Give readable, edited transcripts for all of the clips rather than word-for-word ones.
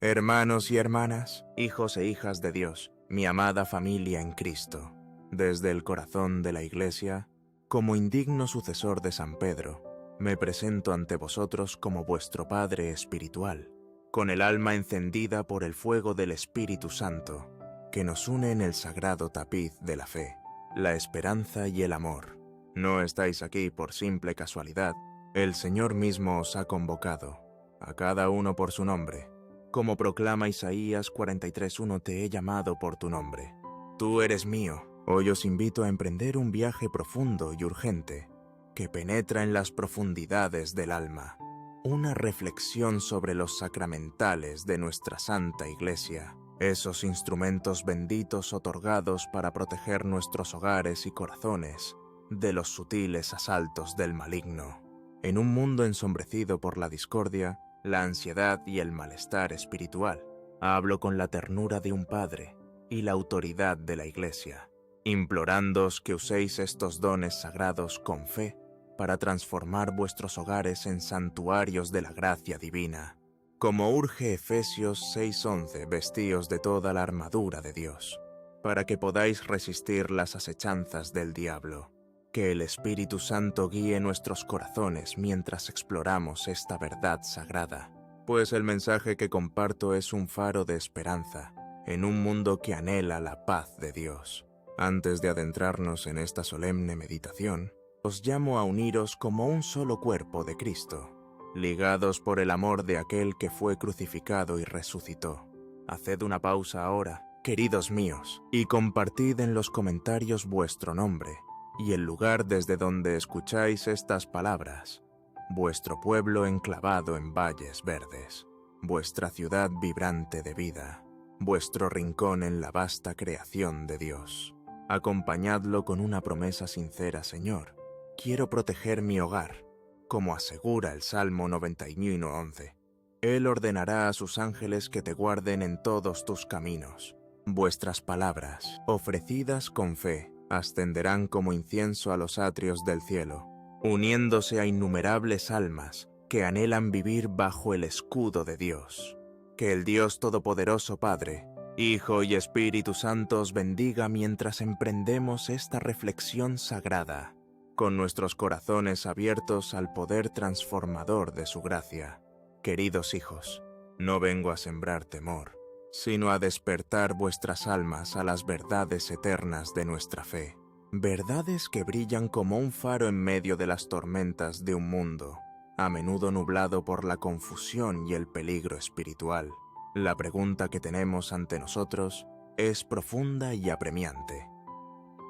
Hermanos y hermanas, hijos e hijas de Dios, mi amada familia en Cristo, desde el corazón de la Iglesia, como indigno sucesor de San Pedro, me presento ante vosotros como vuestro Padre espiritual, con el alma encendida por el fuego del Espíritu Santo, que nos une en el sagrado tapiz de la fe, la esperanza y el amor. No estáis aquí por simple casualidad, el Señor mismo os ha convocado, a cada uno por su nombre. Como proclama Isaías 43:1, te he llamado por tu nombre. Tú eres mío. Hoy os invito a emprender un viaje profundo y urgente, que penetra en las profundidades del alma. Una reflexión sobre los sacramentales de nuestra Santa Iglesia, esos instrumentos benditos otorgados para proteger nuestros hogares y corazones de los sutiles asaltos del maligno. En un mundo ensombrecido por la discordia, la ansiedad y el malestar espiritual, hablo con la ternura de un padre y la autoridad de la Iglesia, implorándoos que uséis estos dones sagrados con fe para transformar vuestros hogares en santuarios de la gracia divina. Como urge Efesios 6:11, vestíos de toda la armadura de Dios, para que podáis resistir las asechanzas del diablo. Que el Espíritu Santo guíe nuestros corazones mientras exploramos esta verdad sagrada, pues el mensaje que comparto es un faro de esperanza en un mundo que anhela la paz de Dios. Antes de adentrarnos en esta solemne meditación, os llamo a uniros como un solo cuerpo de Cristo, ligados por el amor de aquel que fue crucificado y resucitó. Haced una pausa ahora, queridos míos, y compartid en los comentarios vuestro nombre y el lugar desde donde escucháis estas palabras, vuestro pueblo enclavado en valles verdes, vuestra ciudad vibrante de vida, vuestro rincón en la vasta creación de Dios. Acompañadlo con una promesa sincera, Señor. Quiero proteger mi hogar, como asegura el Salmo 91:11. Él ordenará a sus ángeles que te guarden en todos tus caminos. Vuestras palabras, ofrecidas con fe, ascenderán como incienso a los atrios del cielo, uniéndose a innumerables almas que anhelan vivir bajo el escudo de Dios. Que el Dios Todopoderoso Padre, Hijo y Espíritu Santo os bendiga mientras emprendemos esta reflexión sagrada, con nuestros corazones abiertos al poder transformador de su gracia. Queridos hijos, no vengo a sembrar temor, sino a despertar vuestras almas a las verdades eternas de nuestra fe. Verdades que brillan como un faro en medio de las tormentas de un mundo, a menudo nublado por la confusión y el peligro espiritual. La pregunta que tenemos ante nosotros es profunda y apremiante.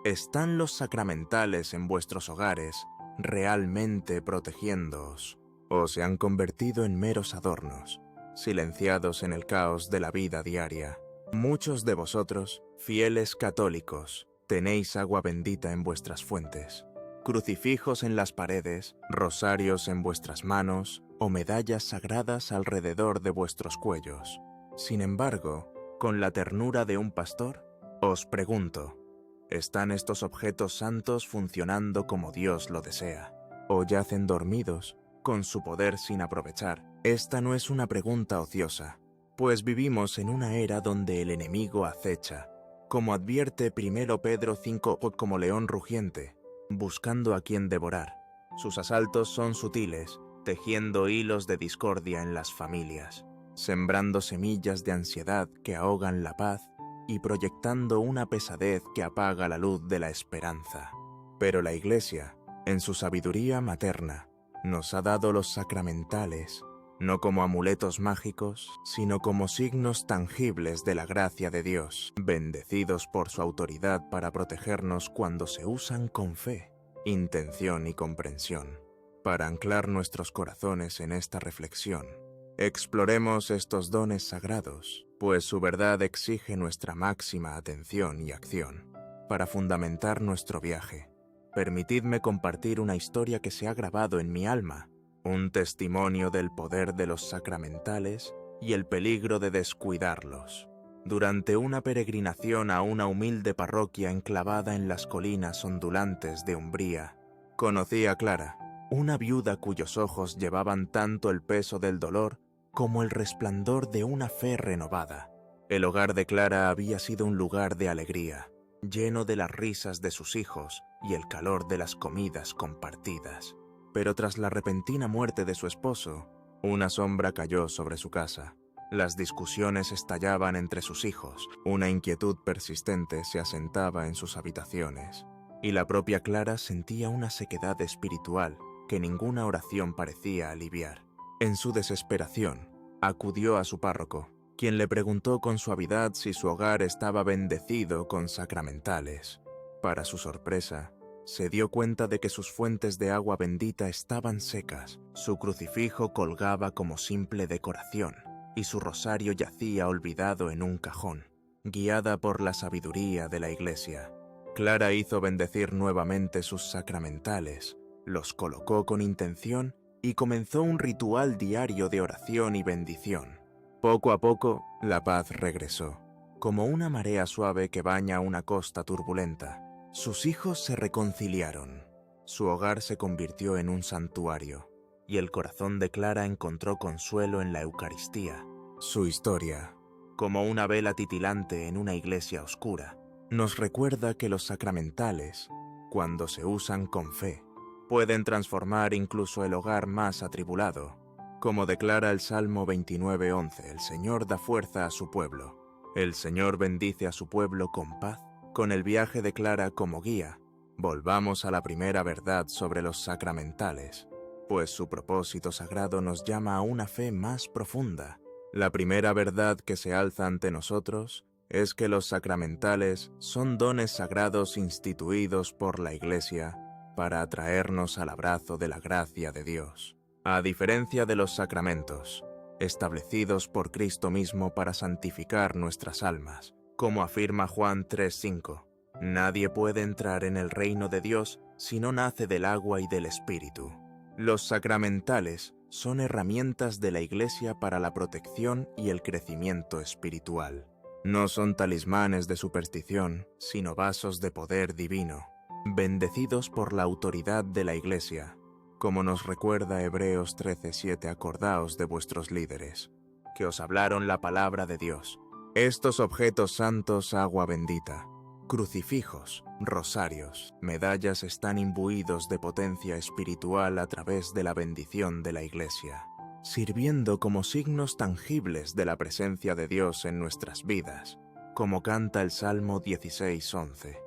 ¿Están los sacramentales en vuestros hogares realmente protegiéndoos, o se han convertido en meros adornos, silenciados en el caos de la vida diaria? Muchos de vosotros, fieles católicos, tenéis agua bendita en vuestras fuentes, crucifijos en las paredes, rosarios en vuestras manos o medallas sagradas alrededor de vuestros cuellos. Sin embargo, con la ternura de un pastor, os pregunto, ¿están estos objetos santos funcionando como Dios lo desea, o yacen dormidos, con su poder sin aprovechar? Esta no es una pregunta ociosa, pues vivimos en una era donde el enemigo acecha, como advierte 1 Pedro 5, como león rugiente, buscando a quien devorar. Sus asaltos son sutiles, tejiendo hilos de discordia en las familias, sembrando semillas de ansiedad que ahogan la paz y proyectando una pesadez que apaga la luz de la esperanza. Pero la Iglesia, en su sabiduría materna, nos ha dado los sacramentales, no como amuletos mágicos, sino como signos tangibles de la gracia de Dios, bendecidos por su autoridad para protegernos cuando se usan con fe, intención y comprensión. Para anclar nuestros corazones en esta reflexión, exploremos estos dones sagrados, pues su verdad exige nuestra máxima atención y acción. Para fundamentar nuestro viaje, permitidme compartir una historia que se ha grabado en mi alma, un testimonio del poder de los sacramentales y el peligro de descuidarlos. Durante una peregrinación a una humilde parroquia enclavada en las colinas ondulantes de Umbría, conocí a Clara, una viuda cuyos ojos llevaban tanto el peso del dolor como el resplandor de una fe renovada. El hogar de Clara había sido un lugar de alegría, lleno de las risas de sus hijos y el calor de las comidas compartidas. Pero tras la repentina muerte de su esposo, una sombra cayó sobre su casa. Las discusiones estallaban entre sus hijos, una inquietud persistente se asentaba en sus habitaciones, y la propia Clara sentía una sequedad espiritual que ninguna oración parecía aliviar. En su desesperación, acudió a su párroco, quien le preguntó con suavidad si su hogar estaba bendecido con sacramentales. Para su sorpresa, se dio cuenta de que sus fuentes de agua bendita estaban secas, su crucifijo colgaba como simple decoración, y su rosario yacía olvidado en un cajón. Guiada por la sabiduría de la Iglesia, Clara hizo bendecir nuevamente sus sacramentales, los colocó con intención y comenzó un ritual diario de oración y bendición. Poco a poco, la paz regresó, como una marea suave que baña una costa turbulenta. Sus hijos se reconciliaron, su hogar se convirtió en un santuario, y el corazón de Clara encontró consuelo en la Eucaristía. Su historia, como una vela titilante en una iglesia oscura, nos recuerda que los sacramentales, cuando se usan con fe, pueden transformar incluso el hogar más atribulado. Como declara el Salmo 29:11, el Señor da fuerza a su pueblo. El Señor bendice a su pueblo con paz. Con el viaje de Clara como guía, volvamos a la primera verdad sobre los sacramentales, pues su propósito sagrado nos llama a una fe más profunda. La primera verdad que se alza ante nosotros es que los sacramentales son dones sagrados instituidos por la Iglesia para atraernos al abrazo de la gracia de Dios. A diferencia de los sacramentos, establecidos por Cristo mismo para santificar nuestras almas, como afirma Juan 3:5, nadie puede entrar en el reino de Dios si no nace del agua y del Espíritu. Los sacramentales son herramientas de la Iglesia para la protección y el crecimiento espiritual. No son talismanes de superstición, sino vasos de poder divino, bendecidos por la autoridad de la Iglesia. Como nos recuerda Hebreos 13:7, acordaos de vuestros líderes, que os hablaron la palabra de Dios. Estos objetos santos, agua bendita, crucifijos, rosarios, medallas están imbuidos de potencia espiritual a través de la bendición de la Iglesia, sirviendo como signos tangibles de la presencia de Dios en nuestras vidas, como canta el Salmo 16:11.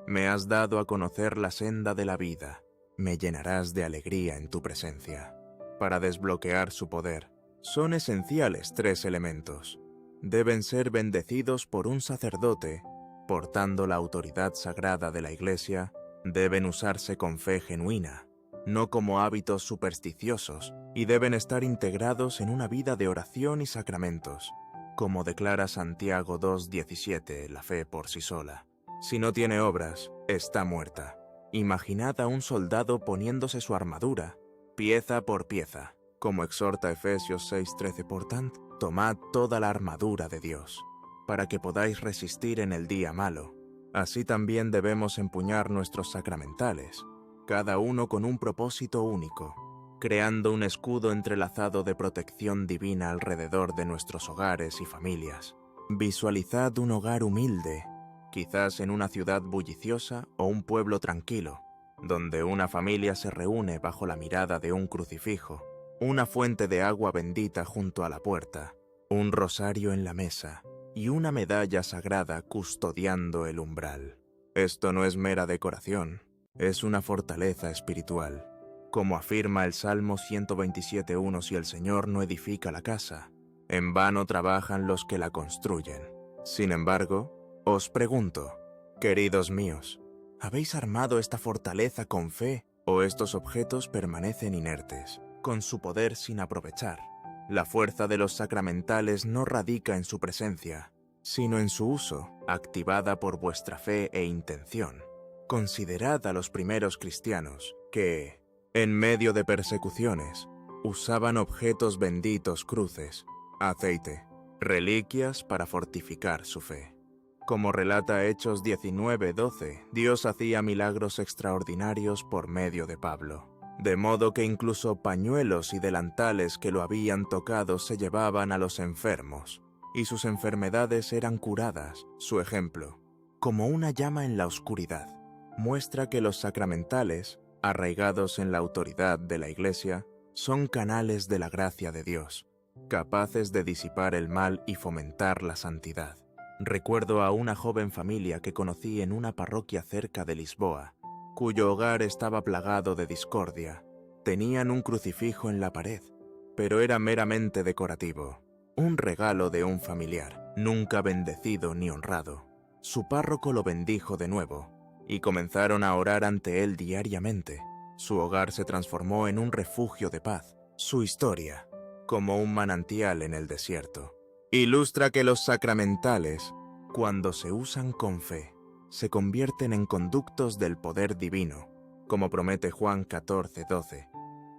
Me has dado a conocer la senda de la vida, me llenarás de alegría en tu presencia. Para desbloquear su poder, son esenciales 3 elementos. Deben ser bendecidos por un sacerdote, portando la autoridad sagrada de la Iglesia, deben usarse con fe genuina, no como hábitos supersticiosos, y deben estar integrados en una vida de oración y sacramentos, como declara Santiago 2:17, la fe por sí sola. Si no tiene obras, está muerta. Imaginad a un soldado poniéndose su armadura, pieza por pieza, como exhorta Efesios 6:13, por tanto, tomad toda la armadura de Dios, para que podáis resistir en el día malo. Así también debemos empuñar nuestros sacramentales, cada uno con un propósito único, creando un escudo entrelazado de protección divina alrededor de nuestros hogares y familias. Visualizad un hogar humilde, quizás en una ciudad bulliciosa o un pueblo tranquilo, donde una familia se reúne bajo la mirada de un crucifijo, una fuente de agua bendita junto a la puerta, un rosario en la mesa y una medalla sagrada custodiando el umbral. Esto no es mera decoración, es una fortaleza espiritual. Como afirma el Salmo 127:1, si el Señor no edifica la casa, en vano trabajan los que la construyen. Sin embargo, os pregunto, queridos míos, ¿habéis armado esta fortaleza con fe o estos objetos permanecen inertes, con su poder sin aprovechar? La fuerza de los sacramentales no radica en su presencia, sino en su uso, activada por vuestra fe e intención. Considerad a los primeros cristianos que, en medio de persecuciones, usaban objetos benditos, cruces, aceite, reliquias para fortificar su fe. Como relata Hechos 19:12, Dios hacía milagros extraordinarios por medio de Pablo. de modo que incluso pañuelos y delantales que lo habían tocado se llevaban a los enfermos, y sus enfermedades eran curadas. Su ejemplo, como una llama en la oscuridad, muestra que los sacramentales, arraigados en la autoridad de la Iglesia, son canales de la gracia de Dios, capaces de disipar el mal y fomentar la santidad. Recuerdo a una joven familia que conocí en una parroquia cerca de Lisboa, cuyo hogar estaba plagado de discordia. Tenían un crucifijo en la pared, pero era meramente decorativo, un regalo de un familiar, nunca bendecido ni honrado. Su párroco lo bendijo de nuevo, y comenzaron a orar ante él diariamente. Su hogar se transformó en un refugio de paz. Su historia, como un manantial en el desierto, ilustra que los sacramentales, cuando se usan con fe, se convierten en conductos del poder divino, como promete Juan 14:12.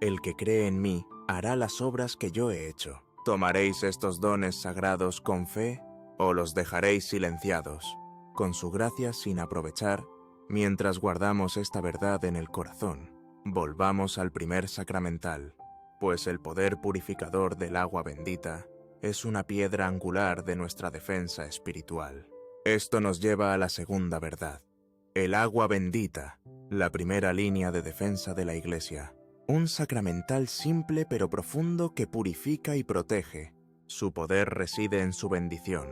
El que cree en mí hará las obras que yo he hecho. ¿Tomaréis estos dones sagrados con fe o los dejaréis silenciados, con su gracia sin aprovechar, mientras guardamos esta verdad en el corazón? Volvamos al primer sacramental, pues el poder purificador del agua bendita es una piedra angular de nuestra defensa espiritual. Esto nos lleva a la segunda verdad, el agua bendita, la primera línea de defensa de la Iglesia. Un sacramental simple pero profundo que purifica y protege. Su poder reside en su bendición,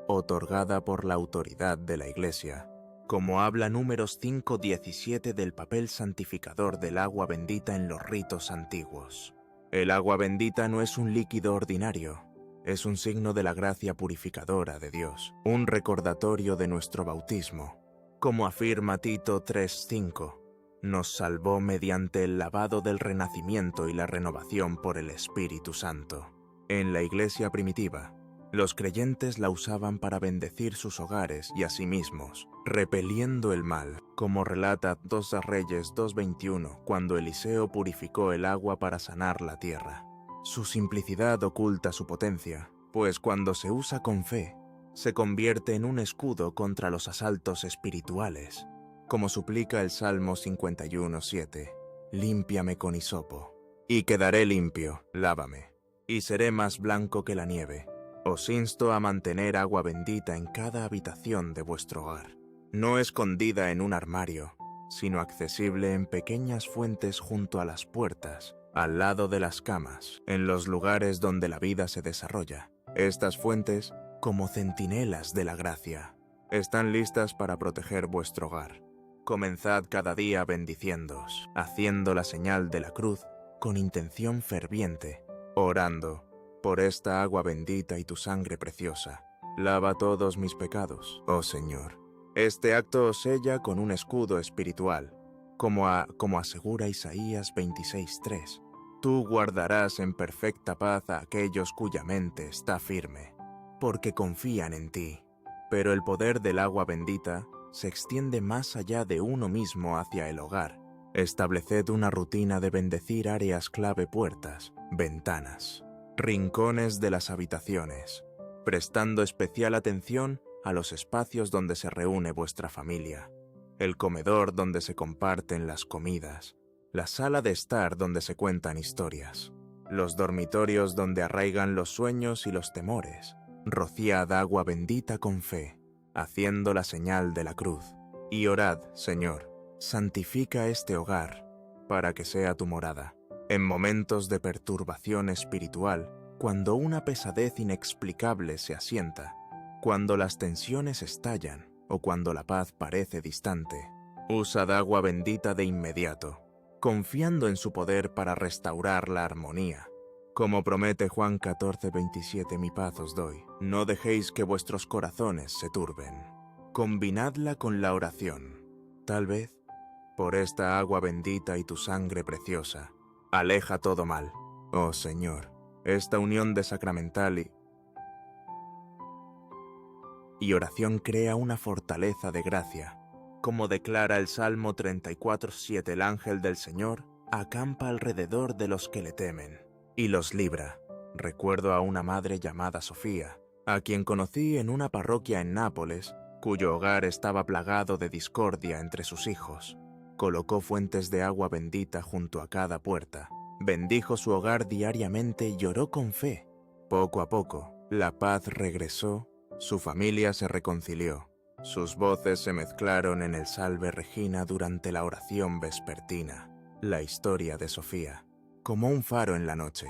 otorgada por la autoridad de la Iglesia, como habla Números 5:17 del papel santificador del agua bendita en los ritos antiguos. El agua bendita no es un líquido ordinario, es un signo de la gracia purificadora de Dios, un recordatorio de nuestro bautismo. Como afirma Tito 3:5, nos salvó mediante el lavado del renacimiento y la renovación por el Espíritu Santo. En la Iglesia primitiva, los creyentes la usaban para bendecir sus hogares y a sí mismos, repeliendo el mal, como relata 2 Reyes 2:21, cuando Eliseo purificó el agua para sanar la tierra. Su simplicidad oculta su potencia, pues cuando se usa con fe, se convierte en un escudo contra los asaltos espirituales, como suplica el Salmo 51:7, límpiame con hisopo, y quedaré limpio, lávame, y seré más blanco que la nieve. Os insto a mantener agua bendita en cada habitación de vuestro hogar, no escondida en un armario, sino accesible en pequeñas fuentes junto a las puertas, al lado de las camas, en los lugares donde la vida se desarrolla. Estas fuentes, como centinelas de la gracia, están listas para proteger vuestro hogar. Comenzad cada día bendiciéndoos, haciendo la señal de la cruz con intención ferviente, orando: por esta agua bendita y tu sangre preciosa, lava todos mis pecados, oh Señor. Este acto os sella con un escudo espiritual, como asegura Isaías 26:3. Tú guardarás en perfecta paz a aquellos cuya mente está firme, porque confían en ti. Pero el poder del agua bendita se extiende más allá de uno mismo hacia el hogar. Estableced una rutina de bendecir áreas clave, puertas, ventanas, rincones de las habitaciones, prestando especial atención a los espacios donde se reúne vuestra familia, el comedor donde se comparten las comidas, la sala de estar donde se cuentan historias, los dormitorios donde arraigan los sueños y los temores. Rociad agua bendita con fe, haciendo la señal de la cruz, y orad: Señor, santifica este hogar, para que sea tu morada. En momentos de perturbación espiritual, cuando una pesadez inexplicable se asienta, cuando las tensiones estallan o cuando la paz parece distante, usad agua bendita de inmediato, confiando en su poder para restaurar la armonía. Como promete Juan 14:27, mi paz os doy. No dejéis que vuestros corazones se turben. Combinadla con la oración. Tal vez, por esta agua bendita y tu sangre preciosa, aleja todo mal, oh Señor. Esta unión de sacramental y oración crea una fortaleza de gracia. Como declara el Salmo 34:7, el ángel del Señor acampa alrededor de los que le temen y los libra. Recuerdo a una madre llamada Sofía, a quien conocí en una parroquia en Nápoles, cuyo hogar estaba plagado de discordia entre sus hijos. colocó fuentes de agua bendita junto a cada puerta, bendijo su hogar diariamente y oró con fe. Poco a poco, la paz regresó, su familia se reconcilió, sus voces se mezclaron en el Salve Regina durante la oración vespertina. La historia de Sofía, como un faro en la noche,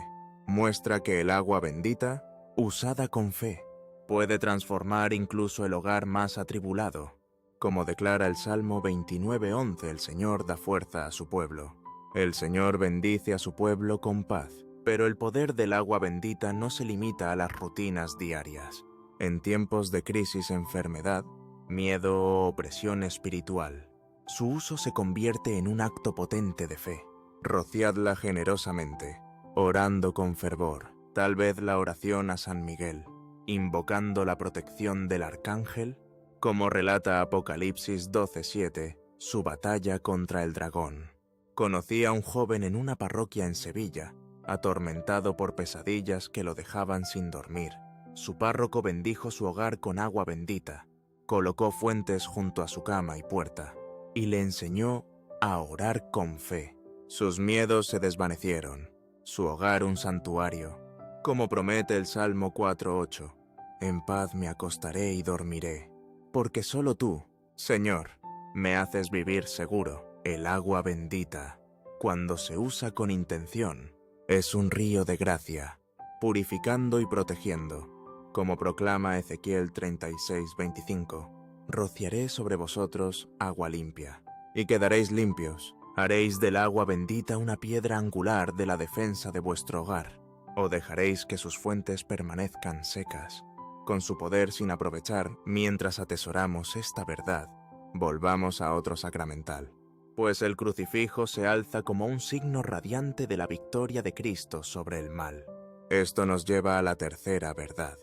muestra que el agua bendita, usada con fe, puede transformar incluso el hogar más atribulado. Como declara el Salmo 29:11, el Señor da fuerza a su pueblo. El Señor bendice a su pueblo con paz, pero el poder del agua bendita no se limita a las rutinas diarias. En tiempos de crisis, enfermedad, miedo o opresión espiritual, su uso se convierte en un acto potente de fe. Rociadla generosamente, orando con fervor, tal vez la oración a San Miguel, invocando la protección del arcángel, como relata Apocalipsis 12:7, su batalla contra el dragón. Conocí a un joven en una parroquia en Sevilla, atormentado por pesadillas que lo dejaban sin dormir. Su párroco bendijo su hogar con agua bendita, colocó fuentes junto a su cama y puerta, y le enseñó a orar con fe. Sus miedos se desvanecieron, su hogar un santuario, como promete el Salmo 4:8. En paz me acostaré y dormiré, porque solo tú, Señor, me haces vivir seguro. El agua bendita, cuando se usa con intención, es un río de gracia, purificando y protegiendo. Como proclama Ezequiel 36:25, rociaré sobre vosotros agua limpia, y quedaréis limpios. Haréis del agua bendita una piedra angular de la defensa de vuestro hogar, o dejaréis que sus fuentes permanezcan secas. Con su poder sin aprovechar, mientras atesoramos esta verdad, volvamos a otro sacramental. Pues el crucifijo se alza como un signo radiante de la victoria de Cristo sobre el mal. Esto nos lleva a la tercera verdad.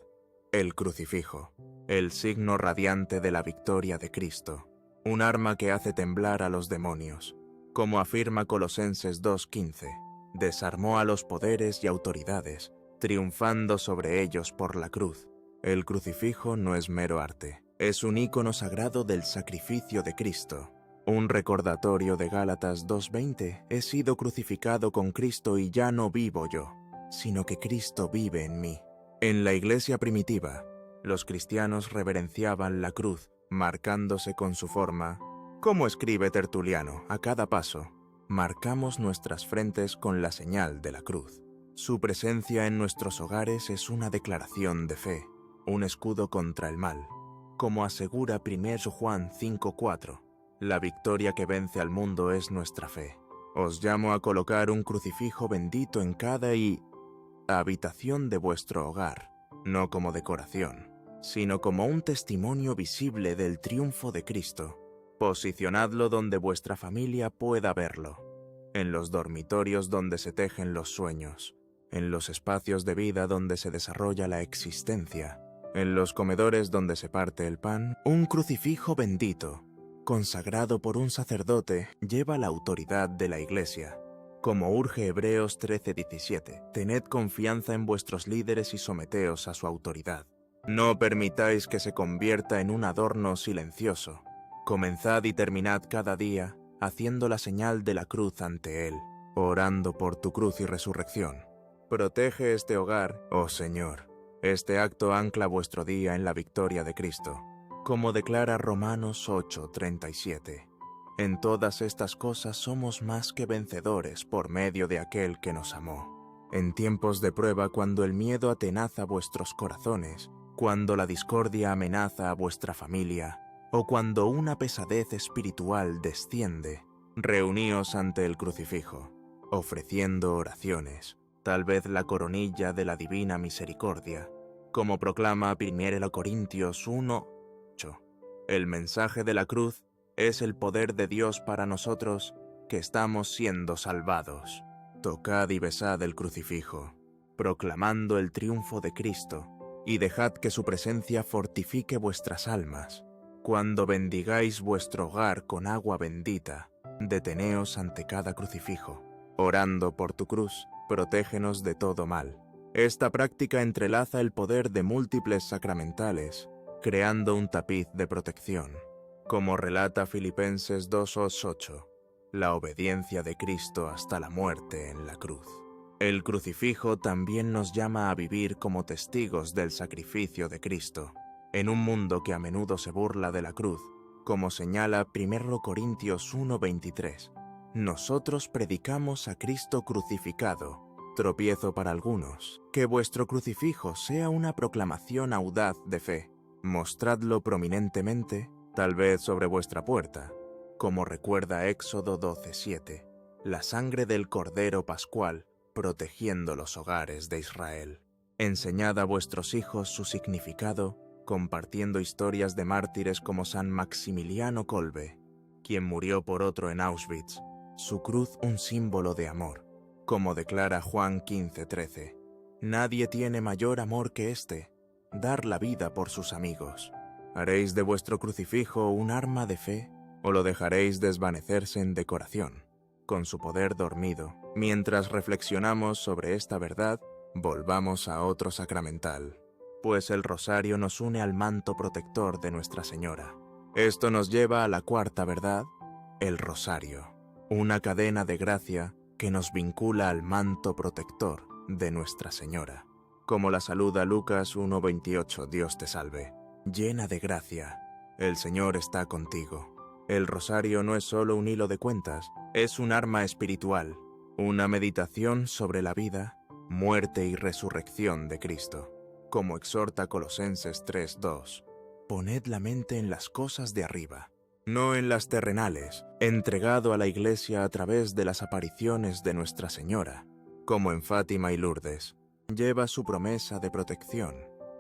El crucifijo, el signo radiante de la victoria de Cristo, un arma que hace temblar a los demonios. Como afirma Colosenses 2:15, desarmó a los poderes y autoridades, triunfando sobre ellos por la cruz. El crucifijo no es mero arte, es un ícono sagrado del sacrificio de Cristo. Un recordatorio de Gálatas 2:20, he sido crucificado con Cristo y ya no vivo yo, sino que Cristo vive en mí. En la iglesia primitiva, los cristianos reverenciaban la cruz, marcándose con su forma. Como escribe Tertuliano, a cada paso, marcamos nuestras frentes con la señal de la cruz. Su presencia en nuestros hogares es una declaración de fe, un escudo contra el mal. Como asegura 1 Juan 5:4, la victoria que vence al mundo es nuestra fe. Os llamo a colocar un crucifijo bendito en cada habitación de vuestro hogar, no como decoración, sino como un testimonio visible del triunfo de Cristo. Posicionadlo donde vuestra familia pueda verlo, en los dormitorios donde se tejen los sueños, en los espacios de vida donde se desarrolla la existencia, en los comedores donde se parte el pan. Un crucifijo bendito, consagrado por un sacerdote, lleva la autoridad de la Iglesia. Como urge Hebreos 13:17, tened confianza en vuestros líderes y someteos a su autoridad. No permitáis que se convierta en un adorno silencioso. Comenzad y terminad cada día haciendo la señal de la cruz ante Él, orando por tu cruz y resurrección. Protege este hogar, oh Señor. Este acto ancla vuestro día en la victoria de Cristo, como declara Romanos 8:37. En todas estas cosas somos más que vencedores por medio de aquel que nos amó. En tiempos de prueba, cuando el miedo atenaza vuestros corazones, cuando la discordia amenaza a vuestra familia, o cuando una pesadez espiritual desciende, reuníos ante el crucifijo, ofreciendo oraciones, tal vez la coronilla de la divina misericordia, como proclama 1 Corintios 1:8. El mensaje de la cruz es el poder de Dios para nosotros que estamos siendo salvados. Tocad y besad el crucifijo, proclamando el triunfo de Cristo, y dejad que su presencia fortifique vuestras almas. Cuando bendigáis vuestro hogar con agua bendita, deteneos ante cada crucifijo, orando por tu cruz, protégenos de todo mal. Esta práctica entrelaza el poder de múltiples sacramentales, creando un tapiz de protección. Como relata Filipenses 2:8, la obediencia de Cristo hasta la muerte en la cruz. El crucifijo también nos llama a vivir como testigos del sacrificio de Cristo, en un mundo que a menudo se burla de la cruz, como señala 1 Corintios 1:23. Nosotros predicamos a Cristo crucificado, tropiezo para algunos. Que vuestro crucifijo sea una proclamación audaz de fe. Mostradlo prominentemente, tal vez sobre vuestra puerta, como recuerda Éxodo 12:7, la sangre del Cordero Pascual protegiendo los hogares de Israel. Enseñad a vuestros hijos su significado, compartiendo historias de mártires como San Maximiliano Kolbe, quien murió por otro en Auschwitz, su cruz un símbolo de amor, como declara Juan 15:13. Nadie tiene mayor amor que este, dar la vida por sus amigos. ¿Haréis de vuestro crucifijo un arma de fe o lo dejaréis desvanecerse en decoración, con su poder dormido? Mientras reflexionamos sobre esta verdad, volvamos a otro sacramental, pues el rosario nos une al manto protector de Nuestra Señora. Esto nos lleva a la cuarta verdad, el rosario, una cadena de gracia que nos vincula al manto protector de Nuestra Señora. Como la saluda Lucas 1:28, Dios te salve, llena de gracia, el Señor está contigo. El rosario no es solo un hilo de cuentas, es un arma espiritual, una meditación sobre la vida, muerte y resurrección de Cristo. Como exhorta Colosenses 3:2, poned la mente en las cosas de arriba, no en las terrenales, entregado a la Iglesia a través de las apariciones de Nuestra Señora, como en Fátima y Lourdes, lleva su promesa de protección,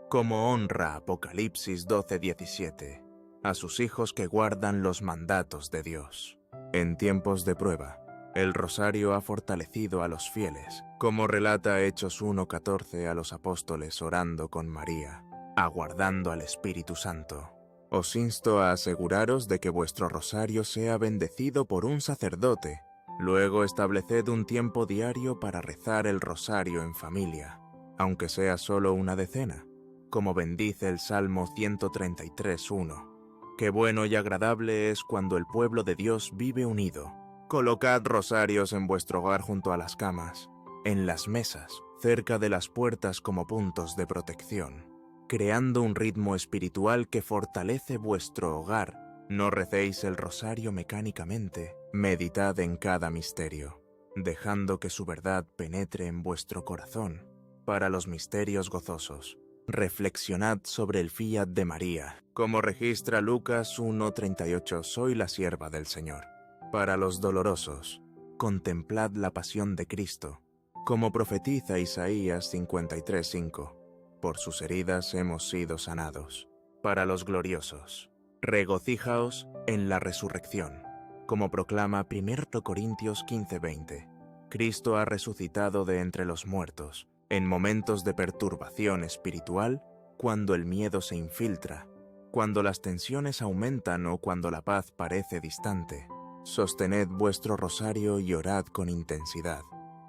como honra Apocalipsis 12:17, a sus hijos que guardan los mandatos de Dios. En tiempos de prueba, el rosario ha fortalecido a los fieles, como relata Hechos 1:14 a los apóstoles orando con María, aguardando al Espíritu Santo. Os insto a aseguraros de que vuestro rosario sea bendecido por un sacerdote. Luego estableced un tiempo diario para rezar el rosario en familia, aunque sea solo una decena, como bendice el Salmo 133:1. Qué bueno y agradable es cuando el pueblo de Dios vive unido. Colocad rosarios en vuestro hogar junto a las camas, en las mesas, cerca de las puertas como puntos de protección, creando un ritmo espiritual que fortalece vuestro hogar. No recéis el rosario mecánicamente, meditad en cada misterio, dejando que su verdad penetre en vuestro corazón. Para los misterios gozosos, reflexionad sobre el fiat de María, como registra Lucas 1:38, soy la sierva del Señor. Para los dolorosos, contemplad la pasión de Cristo, como profetiza Isaías 53:5, por sus heridas hemos sido sanados. Para los gloriosos, regocijaos en la resurrección, como proclama 1 Corintios 15:20. Cristo ha resucitado de entre los muertos, en momentos de perturbación espiritual, cuando el miedo se infiltra, cuando las tensiones aumentan o cuando la paz parece distante. Sostened vuestro rosario y orad con intensidad,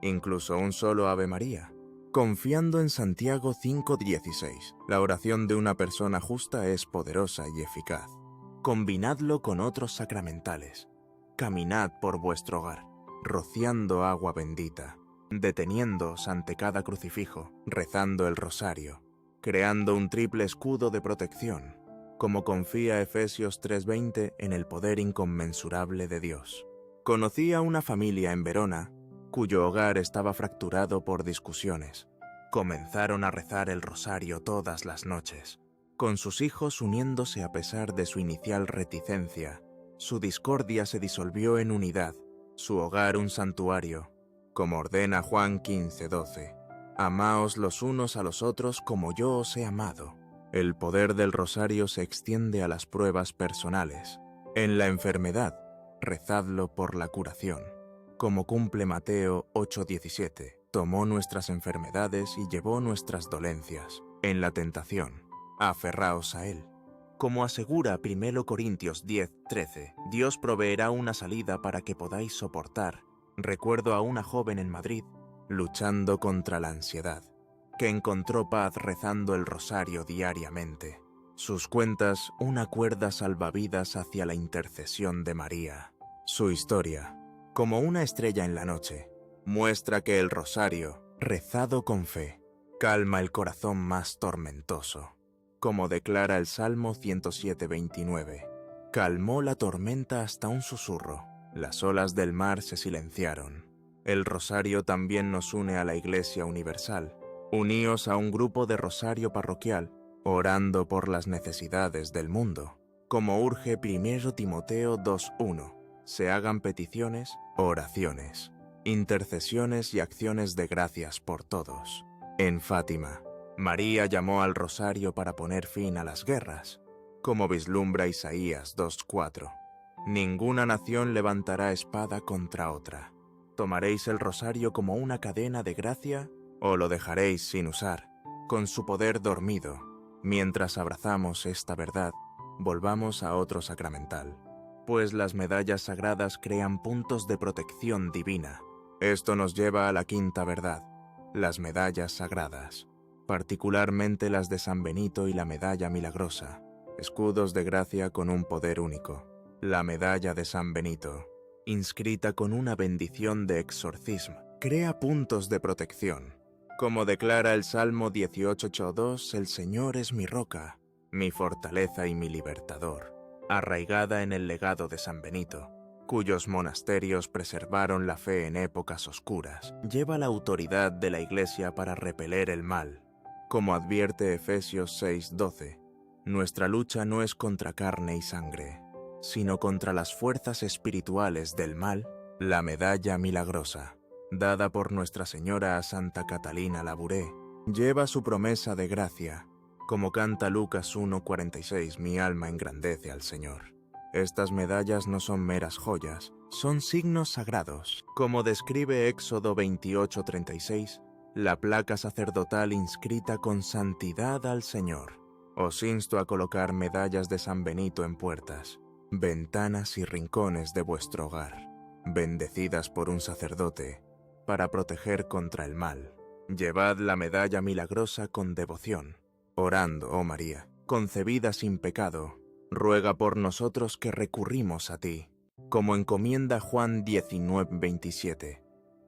incluso un solo Ave María, confiando en Santiago 5:16. La oración de una persona justa es poderosa y eficaz. Combinadlo con otros sacramentales. Caminad por vuestro hogar, rociando agua bendita, deteniéndoos ante cada crucifijo, rezando el rosario, creando un triple escudo de protección, como confía Efesios 3:20 en el poder inconmensurable de Dios. Conocí a una familia en Verona, cuyo hogar estaba fracturado por discusiones. Comenzaron a rezar el rosario todas las noches, con sus hijos uniéndose a pesar de su inicial reticencia. Su discordia se disolvió en unidad, su hogar un santuario, como ordena Juan 15:12. Amaos los unos a los otros como yo os he amado. El poder del rosario se extiende a las pruebas personales. En la enfermedad, rezadlo por la curación. Como cumple Mateo 8:17, tomó nuestras enfermedades y llevó nuestras dolencias. En la tentación, aferraos a él. Como asegura 1 Corintios 10:13, Dios proveerá una salida para que podáis soportar. Recuerdo a una joven en Madrid, luchando contra la ansiedad, que encontró paz rezando el rosario diariamente. Sus cuentas, una cuerda salvavidas hacia la intercesión de María. Su historia, como una estrella en la noche, muestra que el rosario, rezado con fe, calma el corazón más tormentoso. Como declara el Salmo 107:29, calmó la tormenta hasta un susurro, las olas del mar se silenciaron. El rosario también nos une a la Iglesia Universal. Uníos a un grupo de rosario parroquial, orando por las necesidades del mundo. Como urge 1 Timoteo 2:1, se hagan peticiones, oraciones, intercesiones y acciones de gracias por todos. En Fátima, María llamó al rosario para poner fin a las guerras, como vislumbra Isaías 2:4. Ninguna nación levantará espada contra otra. ¿Tomaréis el rosario como una cadena de gracia o lo dejaréis sin usar, con su poder dormido? Mientras abrazamos esta verdad, volvamos a otro sacramental, pues las medallas sagradas crean puntos de protección divina. Esto nos lleva a la quinta verdad, las medallas sagradas, particularmente las de San Benito y la medalla milagrosa, escudos de gracia con un poder único. La medalla de San Benito, inscrita con una bendición de exorcismo, crea puntos de protección. Como declara el Salmo 18:2, el Señor es mi roca, mi fortaleza y mi libertador, arraigada en el legado de San Benito, cuyos monasterios preservaron la fe en épocas oscuras, lleva la autoridad de la Iglesia para repeler el mal. Como advierte Efesios 6:12, nuestra lucha no es contra carne y sangre, sino contra las fuerzas espirituales del mal. La medalla milagrosa, dada por Nuestra Señora a Santa Catalina Labouré, lleva su promesa de gracia. Como canta Lucas 1:46, mi alma engrandece al Señor. Estas medallas no son meras joyas, son signos sagrados. Como describe Éxodo 28:36, la placa sacerdotal inscrita con santidad al Señor. Os insto a colocar medallas de San Benito en puertas, ventanas y rincones de vuestro hogar, bendecidas por un sacerdote, para proteger contra el mal. Llevad la medalla milagrosa con devoción, orando, oh María, concebida sin pecado, ruega por nosotros que recurrimos a ti. Como encomienda Juan 19:27,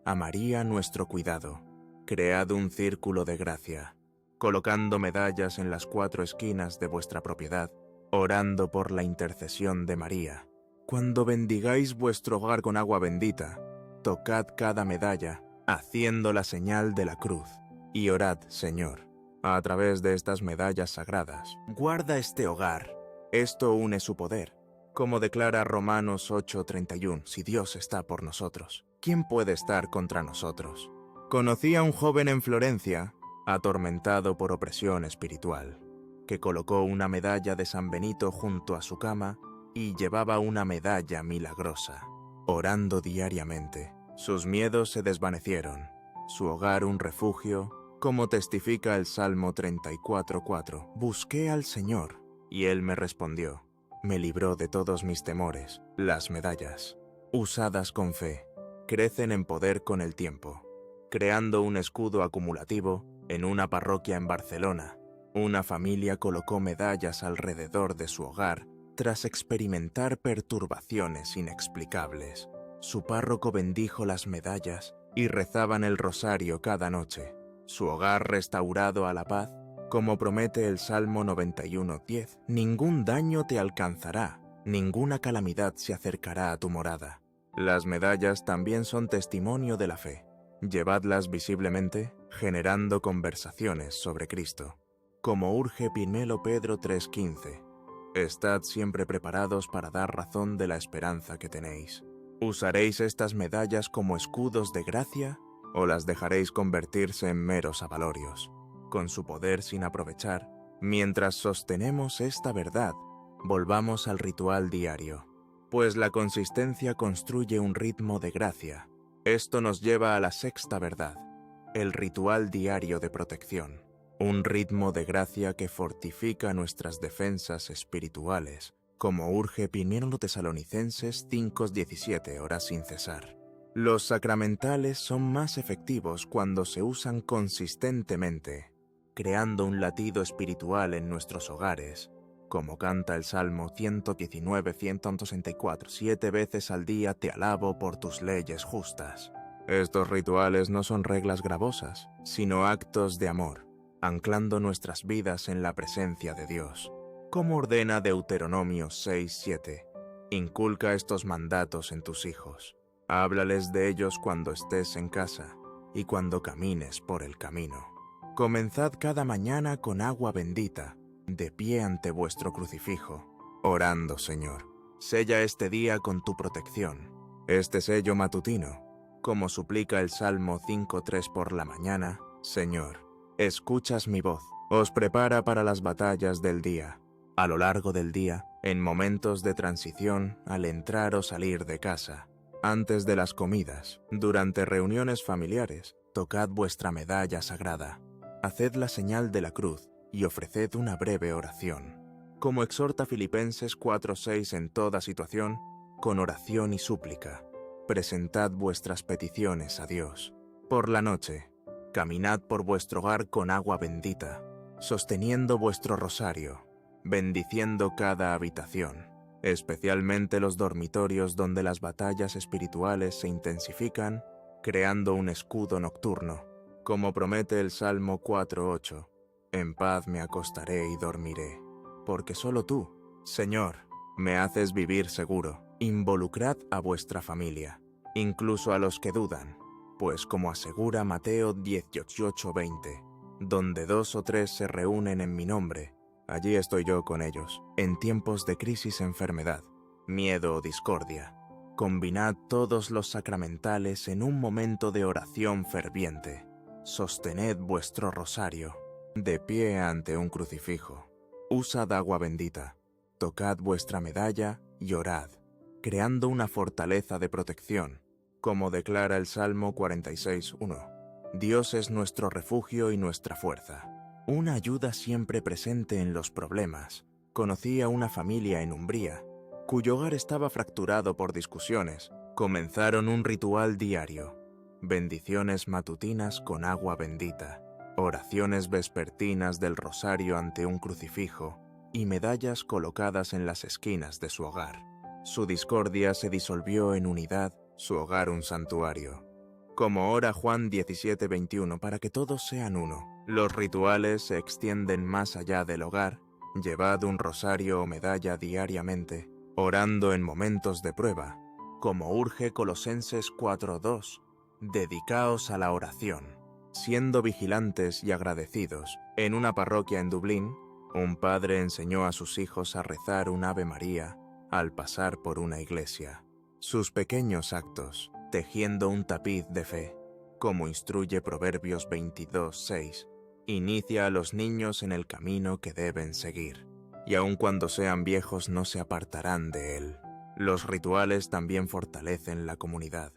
a María nuestro cuidado, cread un círculo de gracia, colocando medallas en las 4 esquinas de vuestra propiedad, orando por la intercesión de María. Cuando bendigáis vuestro hogar con agua bendita, tocad cada medalla, haciendo la señal de la cruz, y orad, Señor, a través de estas medallas sagradas, guarda este hogar. Esto une su poder. Como declara Romanos 8:31, si Dios está por nosotros, ¿quién puede estar contra nosotros? Conocí a un joven en Florencia, atormentado por opresión espiritual, que colocó una medalla de San Benito junto a su cama y llevaba una medalla milagrosa. Orando diariamente, sus miedos se desvanecieron, su hogar un refugio, como testifica el Salmo 34:4. Busqué al Señor, y Él me respondió, me libró de todos mis temores. Las medallas, usadas con fe, crecen en poder con el tiempo, creando un escudo acumulativo. En una parroquia en Barcelona, una familia colocó medallas alrededor de su hogar tras experimentar perturbaciones inexplicables. Su párroco bendijo las medallas y rezaban el rosario cada noche. Su hogar restaurado a la paz, como promete el Salmo 91:10. Ningún daño te alcanzará, ninguna calamidad se acercará a tu morada. Las medallas también son testimonio de la fe. Llevadlas visiblemente, generando conversaciones sobre Cristo. Como urge 1 Pedro 3:15. Estad siempre preparados para dar razón de la esperanza que tenéis. ¿Usaréis estas medallas como escudos de gracia o las dejaréis convertirse en meros abalorios? Con su poder sin aprovechar, mientras sostenemos esta verdad, volvamos al ritual diario, pues la consistencia construye un ritmo de gracia. Esto nos lleva a la sexta verdad, el ritual diario de protección, un ritmo de gracia que fortifica nuestras defensas espirituales, como urge 1 Tesalonicenses 5:17, ora sin cesar. Los sacramentales son más efectivos cuando se usan consistentemente, creando un latido espiritual en nuestros hogares, como canta el Salmo 119-164, 7 veces al día te alabo por tus leyes justas. Estos rituales no son reglas gravosas, sino actos de amor, anclando nuestras vidas en la presencia de Dios. Como ordena Deuteronomio 6:7, inculca estos mandatos en tus hijos. Háblales de ellos cuando estés en casa y cuando camines por el camino. Comenzad cada mañana con agua bendita, de pie ante vuestro crucifijo, orando, Señor. Sella este día con tu protección. Este sello matutino, como suplica el Salmo 5:3 por la mañana, Señor, escuchas mi voz, os prepara para las batallas del día. A lo largo del día, en momentos de transición, al entrar o salir de casa, antes de las comidas, durante reuniones familiares, tocad vuestra medalla sagrada, haced la señal de la cruz y ofreced una breve oración. Como exhorta Filipenses 4:6 en toda situación, con oración y súplica, presentad vuestras peticiones a Dios. Por la noche, caminad por vuestro hogar con agua bendita, sosteniendo vuestro rosario, bendiciendo cada habitación, especialmente los dormitorios donde las batallas espirituales se intensifican, creando un escudo nocturno, como promete el Salmo 4:8. En paz me acostaré y dormiré, porque solo tú, Señor, me haces vivir seguro. Involucrad a vuestra familia, incluso a los que dudan, pues como asegura Mateo 18:20, donde 2 o 3 se reúnen en mi nombre, allí estoy yo con ellos. En tiempos de crisis, enfermedad, miedo o discordia, combinad todos los sacramentales en un momento de oración ferviente. Sostened vuestro rosario, de pie ante un crucifijo. Usad agua bendita, tocad vuestra medalla y orad, creando una fortaleza de protección, como declara el Salmo 46:1. Dios es nuestro refugio y nuestra fuerza, una ayuda siempre presente en los problemas. Conocí a una familia en Umbría, cuyo hogar estaba fracturado por discusiones. Comenzaron un ritual diario, bendiciones matutinas con agua bendita, oraciones vespertinas del rosario ante un crucifijo y medallas colocadas en las esquinas de su hogar. Su discordia se disolvió en unidad, su hogar un santuario. Como ora Juan 17:21, para que todos sean uno. Los rituales se extienden más allá del hogar. Llevad un rosario o medalla diariamente, orando en momentos de prueba, como urge Colosenses 4:2. Dedicaos a la oración, siendo vigilantes y agradecidos. En una parroquia en Dublín, un padre enseñó a sus hijos a rezar un Ave María al pasar por una iglesia. Sus pequeños actos, tejiendo un tapiz de fe, como instruye Proverbios 22:6, inicia a los niños en el camino que deben seguir, y aun cuando sean viejos no se apartarán de él. Los rituales también fortalecen la comunidad.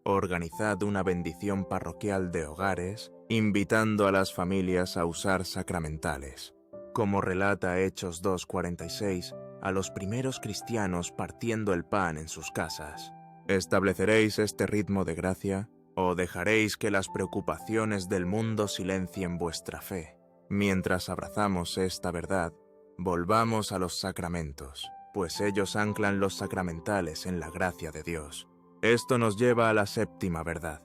Organizad una bendición parroquial de hogares, invitando a las familias a usar sacramentales. Como relata Hechos 2:46, a los primeros cristianos partiendo el pan en sus casas. ¿Estableceréis este ritmo de gracia o dejaréis que las preocupaciones del mundo silencien vuestra fe? Mientras abrazamos esta verdad, volvamos a los sacramentos, pues ellos anclan los sacramentales en la gracia de Dios. Esto nos lleva a la séptima verdad.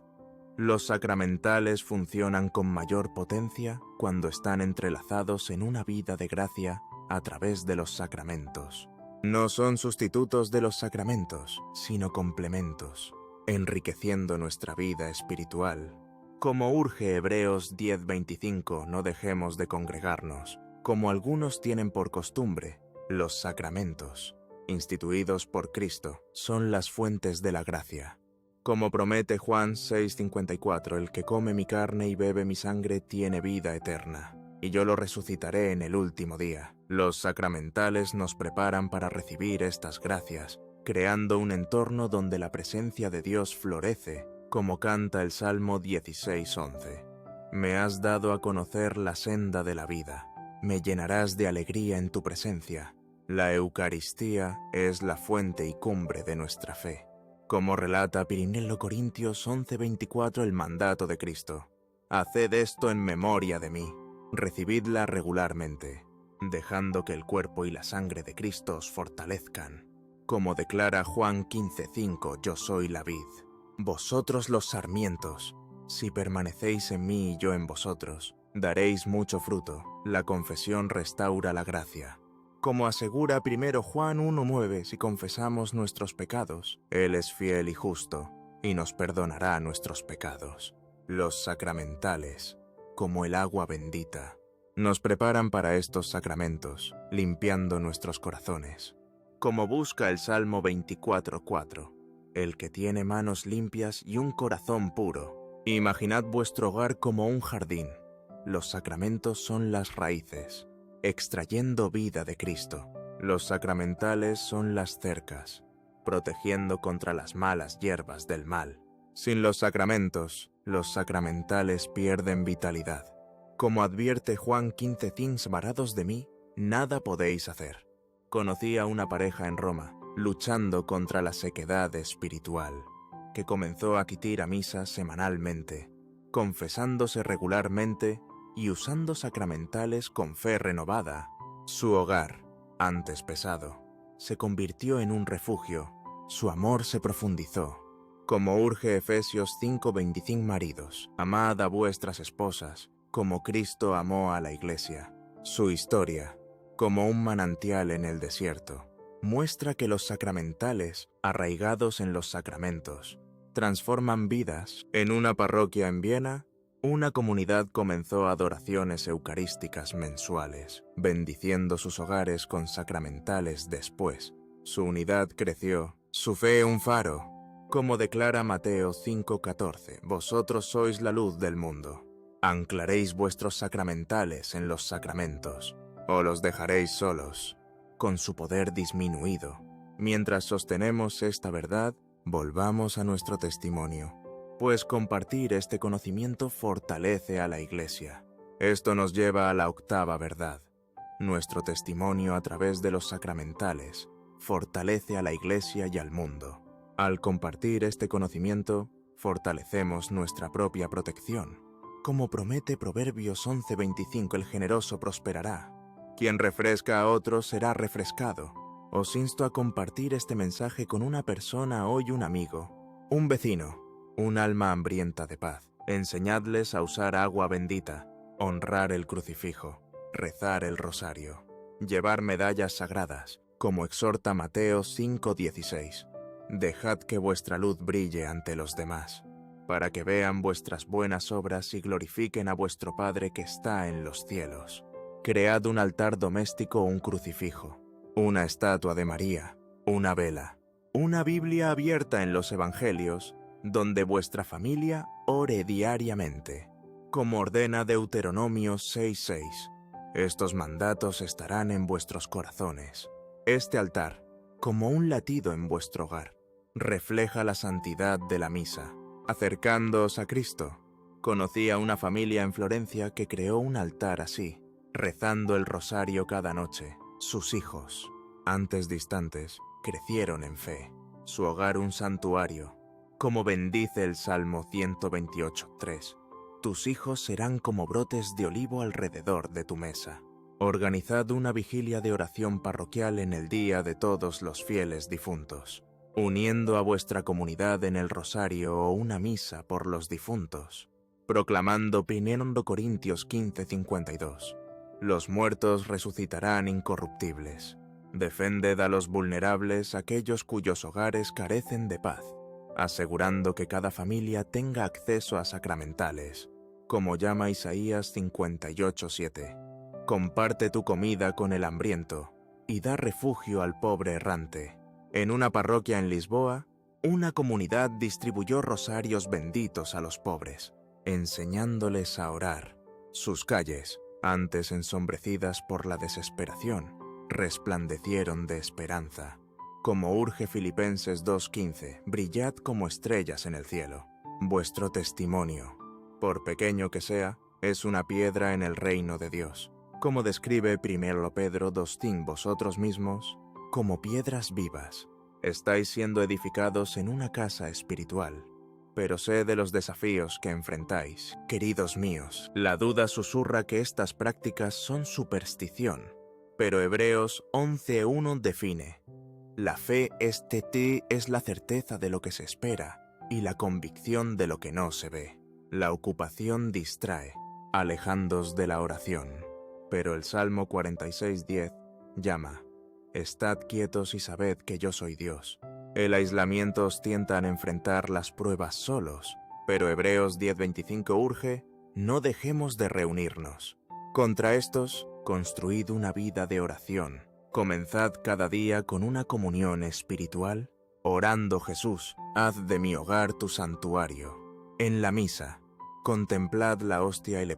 Los sacramentales funcionan con mayor potencia cuando están entrelazados en una vida de gracia a través de los sacramentos. No son sustitutos de los sacramentos, sino complementos, enriqueciendo nuestra vida espiritual. Como urge Hebreos 10:25, no dejemos de congregarnos, como algunos tienen por costumbre. Los sacramentos, instituidos por Cristo, son las fuentes de la gracia. Como promete Juan 6:54, el que come mi carne y bebe mi sangre tiene vida eterna, y yo lo resucitaré en el último día. Los sacramentales nos preparan para recibir estas gracias, creando un entorno donde la presencia de Dios florece, como canta el Salmo 16:11. Me has dado a conocer la senda de la vida, me llenarás de alegría en tu presencia. La Eucaristía es la fuente y cumbre de nuestra fe. Como relata Pirinello Corintios 11:24, el mandato de Cristo: haced esto en memoria de mí. Recibidla regularmente. dejando que el cuerpo y la sangre de Cristo os fortalezcan. Como declara Juan 15:5, yo soy la vid, vosotros los sarmientos. Si permanecéis en mí y yo en vosotros, daréis mucho fruto. La confesión restaura la gracia. Como asegura 1 Juan 1:9, si confesamos nuestros pecados, Él es fiel y justo, y nos perdonará nuestros pecados. Los sacramentales, como el agua bendita, nos preparan para estos sacramentos, limpiando nuestros corazones. Como busca el Salmo 24:4, el que tiene manos limpias y un corazón puro. Imaginad vuestro hogar como un jardín. Los sacramentos son las raíces, extrayendo vida de Cristo. Los sacramentales son las cercas, protegiendo contra las malas hierbas del mal. Sin los sacramentos, los sacramentales pierden vitalidad. Como advierte Juan 15:5, separados de mí, nada podéis hacer. Conocí a una pareja en Roma, luchando contra la sequedad espiritual, que comenzó a acudir a misa semanalmente, confesándose regularmente y usando sacramentales con fe renovada. Su hogar, antes pesado, se convirtió en un refugio. Su amor se profundizó. Como urge Efesios 5:25, maridos, amad a vuestras esposas, como Cristo amó a la Iglesia. Su historia, como un manantial en el desierto, muestra que los sacramentales, arraigados en los sacramentos, transforman vidas. En una parroquia en Viena, una comunidad comenzó adoraciones eucarísticas mensuales, bendiciendo sus hogares con sacramentales después. Su unidad creció, su fe un faro. Como declara Mateo 5:14, vosotros sois la luz del mundo. Anclaréis vuestros sacramentales en los sacramentos, o los dejaréis solos, con su poder disminuido. Mientras sostenemos esta verdad, volvamos a nuestro testimonio, pues compartir este conocimiento fortalece a la Iglesia. Esto nos lleva a la octava verdad. Nuestro testimonio a través de los sacramentales fortalece a la Iglesia y al mundo. Al compartir este conocimiento, fortalecemos nuestra propia protección. Como promete Proverbios 11:25, el generoso prosperará. Quien refresca a otros será refrescado. Os insto a compartir este mensaje con una persona hoy, un amigo, un vecino, un alma hambrienta de paz. Enseñadles a usar agua bendita, honrar el crucifijo, rezar el rosario, llevar medallas sagradas, como exhorta Mateo 5:16. Dejad que vuestra luz brille ante los demás, para que vean vuestras buenas obras y glorifiquen a vuestro Padre que está en los cielos. Cread un altar doméstico o un crucifijo, una estatua de María, una vela, una Biblia abierta en los Evangelios, donde vuestra familia ore diariamente, como ordena Deuteronomio 6:6. Estos mandatos estarán en vuestros corazones. Este altar, como un latido en vuestro hogar, refleja la santidad de la misa. Acercándoos a Cristo, conocí a una familia en Florencia que creó un altar así, rezando el rosario cada noche. Sus hijos, antes distantes, crecieron en fe. Su hogar un santuario, como bendice el Salmo 128:3. Tus hijos serán como brotes de olivo alrededor de tu mesa. Organizad una vigilia de oración parroquial en el día de todos los fieles difuntos, uniendo a vuestra comunidad en el rosario o una misa por los difuntos, proclamando 1 Corintios 15:52. Los muertos resucitarán incorruptibles. Defended a los vulnerables, aquellos cuyos hogares carecen de paz, asegurando que cada familia tenga acceso a sacramentales, como llama Isaías 58:7. Comparte tu comida con el hambriento y da refugio al pobre errante. En una parroquia en Lisboa, una comunidad distribuyó rosarios benditos a los pobres, enseñándoles a orar. Sus calles, antes ensombrecidas por la desesperación, resplandecieron de esperanza. Como urge Filipenses 2:15, brillad como estrellas en el cielo. Vuestro testimonio, por pequeño que sea, es una piedra en el reino de Dios. Como describe 1 Pedro 2:5, vosotros mismos, como piedras vivas, estáis siendo edificados en una casa espiritual. Pero sé de los desafíos que enfrentáis, queridos míos. La duda susurra que estas prácticas son superstición. Pero Hebreos 11:1 define: la fe es la certeza de lo que se espera y la convicción de lo que no se ve. La ocupación distrae, alejándoos de la oración. Pero el Salmo 46:10 llama: estad quietos y sabed que yo soy Dios. El aislamiento os tienta a enfrentar las pruebas solos, pero Hebreos 10:25 urge: no dejemos de reunirnos. Contra estos, construid una vida de oración. Comenzad cada día con una comunión espiritual, orando: Jesús, haz de mi hogar tu santuario. En la misa, contemplad la hostia y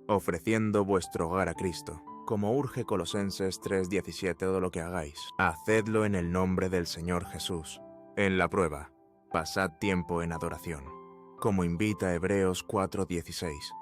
ofreciendo vuestro hogar a Cristo. Como urge Colosenses 3:17, todo lo que hagáis, hacedlo en el nombre del Señor Jesús. En la prueba, pasad tiempo en adoración. Como invita Hebreos 4:16,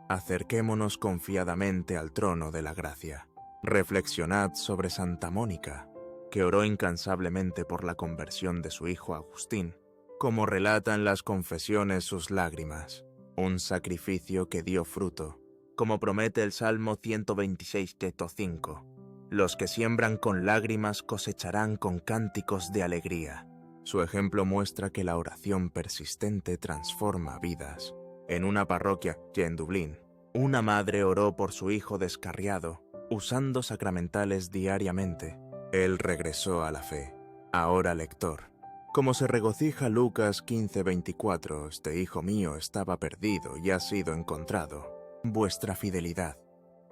acerquémonos confiadamente al trono de la gracia. Reflexionad sobre Santa Mónica, que oró incansablemente por la conversión de su hijo Agustín, como relatan las confesiones sus lágrimas, un sacrificio que dio fruto, como promete el Salmo 126:5. Los que siembran con lágrimas cosecharán con cánticos de alegría. Su ejemplo muestra que la oración persistente transforma vidas. En una parroquia, ya en Dublín, una madre oró por su hijo descarriado, usando sacramentales diariamente. Él regresó a la fe. Ahora lector. Como se regocija Lucas 15:24, este hijo mío estaba perdido y ha sido encontrado. Vuestra fidelidad,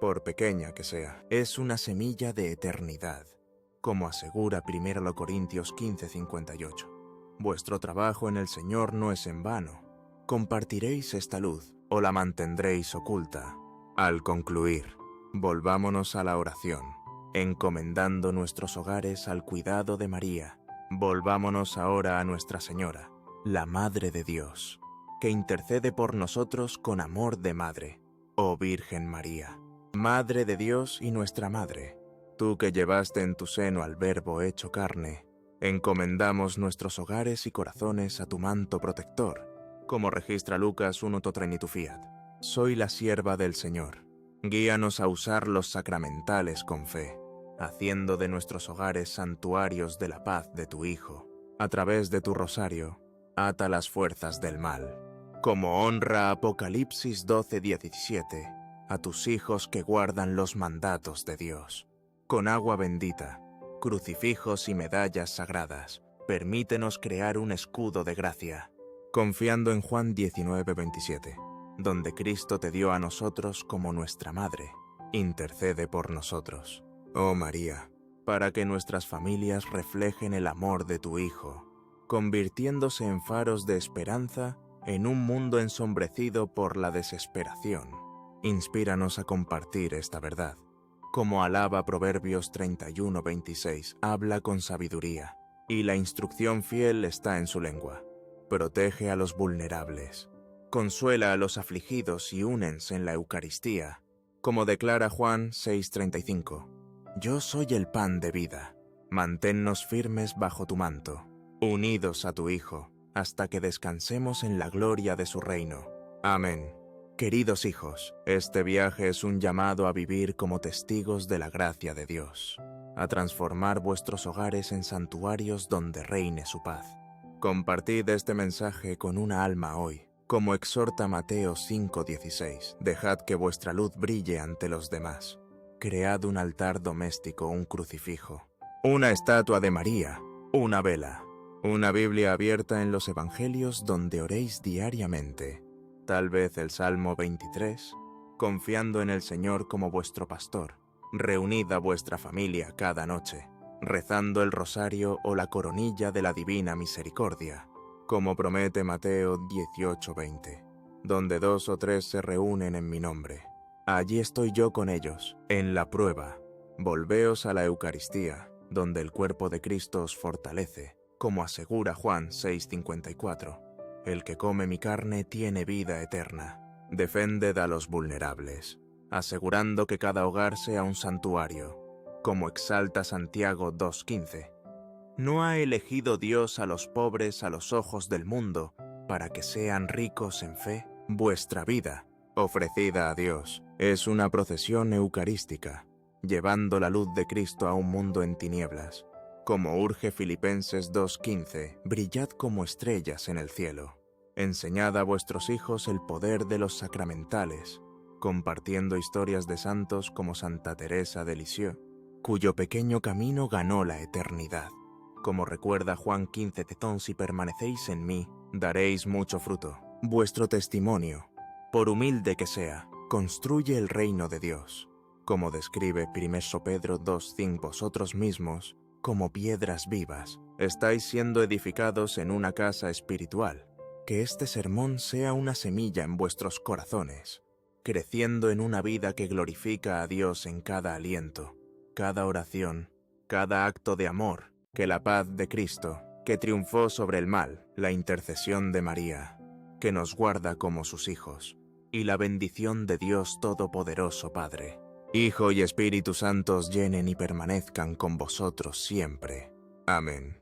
por pequeña que sea, es una semilla de eternidad, como asegura 1 Corintios 15:58. Vuestro trabajo en el Señor no es en vano. ¿Compartiréis esta luz o la mantendréis oculta? Al concluir, volvámonos a la oración, encomendando nuestros hogares al cuidado de María. Volvámonos ahora a Nuestra Señora, la Madre de Dios, que intercede por nosotros con amor de madre. Oh Virgen María, Madre de Dios y nuestra Madre, tú que llevaste en tu seno al Verbo hecho carne, encomendamos nuestros hogares y corazones a tu manto protector, como registra Lucas 1:3 fiat. Soy la sierva del Señor. Guíanos a usar los sacramentales con fe, haciendo de nuestros hogares santuarios de la paz de tu Hijo. A través de tu rosario, ata las fuerzas del mal. Como honra Apocalipsis 12:17 a tus hijos que guardan los mandatos de Dios. Con agua bendita, crucifijos y medallas sagradas, permítenos crear un escudo de gracia, confiando en Juan 19:27, donde Cristo te dio a nosotros como nuestra Madre. Intercede por nosotros, oh María, para que nuestras familias reflejen el amor de tu Hijo, convirtiéndose en faros de esperanza en un mundo ensombrecido por la desesperación. Inspíranos a compartir esta verdad. Como alaba Proverbios 31:26, habla con sabiduría, y la instrucción fiel está en su lengua. Protege a los vulnerables, consuela a los afligidos y únense en la Eucaristía. Como declara Juan 6:35, yo soy el pan de vida. Manténnos firmes bajo tu manto, unidos a tu Hijo, hasta que descansemos en la gloria de su reino. Amén. Queridos hijos, este viaje es un llamado a vivir como testigos de la gracia de Dios, a transformar vuestros hogares en santuarios donde reine su paz. Compartid este mensaje con una alma hoy, como exhorta Mateo 5:16. Dejad que vuestra luz brille ante los demás. Cread un altar doméstico, un crucifijo, una estatua de María, una vela, una Biblia abierta en los Evangelios donde oréis diariamente. Tal vez el Salmo 23, confiando en el Señor como vuestro pastor. Reunid a vuestra familia cada noche, rezando el rosario o la coronilla de la Divina Misericordia, como promete Mateo 18:20, donde 2 o 3 se reúnen en mi nombre. Allí estoy yo con ellos, en la prueba. Volveos a la Eucaristía, donde el cuerpo de Cristo os fortalece, como asegura Juan 6:54. El que come mi carne tiene vida eterna. Defended a los vulnerables, asegurando que cada hogar sea un santuario, como exalta Santiago 2:15. ¿No ha elegido Dios a los pobres a los ojos del mundo para que sean ricos en fe? Vuestra vida, ofrecida a Dios, es una procesión eucarística. llevando la luz de Cristo a un mundo en tinieblas. Como urge Filipenses 2:15, brillad como estrellas en el cielo. Enseñad a vuestros hijos el poder de los sacramentales, compartiendo historias de santos como Santa Teresa de Lisieux, cuyo pequeño camino ganó la eternidad. Como recuerda Juan 15:tetón, si permanecéis en mí, daréis mucho fruto. Vuestro testimonio, por humilde que sea, construye el reino de Dios. Como describe 1 Pedro 2:5, vosotros mismos, como piedras vivas, estáis siendo edificados en una casa espiritual. Que este sermón sea una semilla en vuestros corazones, creciendo en una vida que glorifica a Dios en cada aliento, cada oración, cada acto de amor. Que la paz de Cristo, que triunfó sobre el mal, la intercesión de María, que nos guarda como sus hijos, y la bendición de Dios Todopoderoso Padre, Hijo y Espíritu Santos llenen y permanezcan con vosotros siempre. Amén.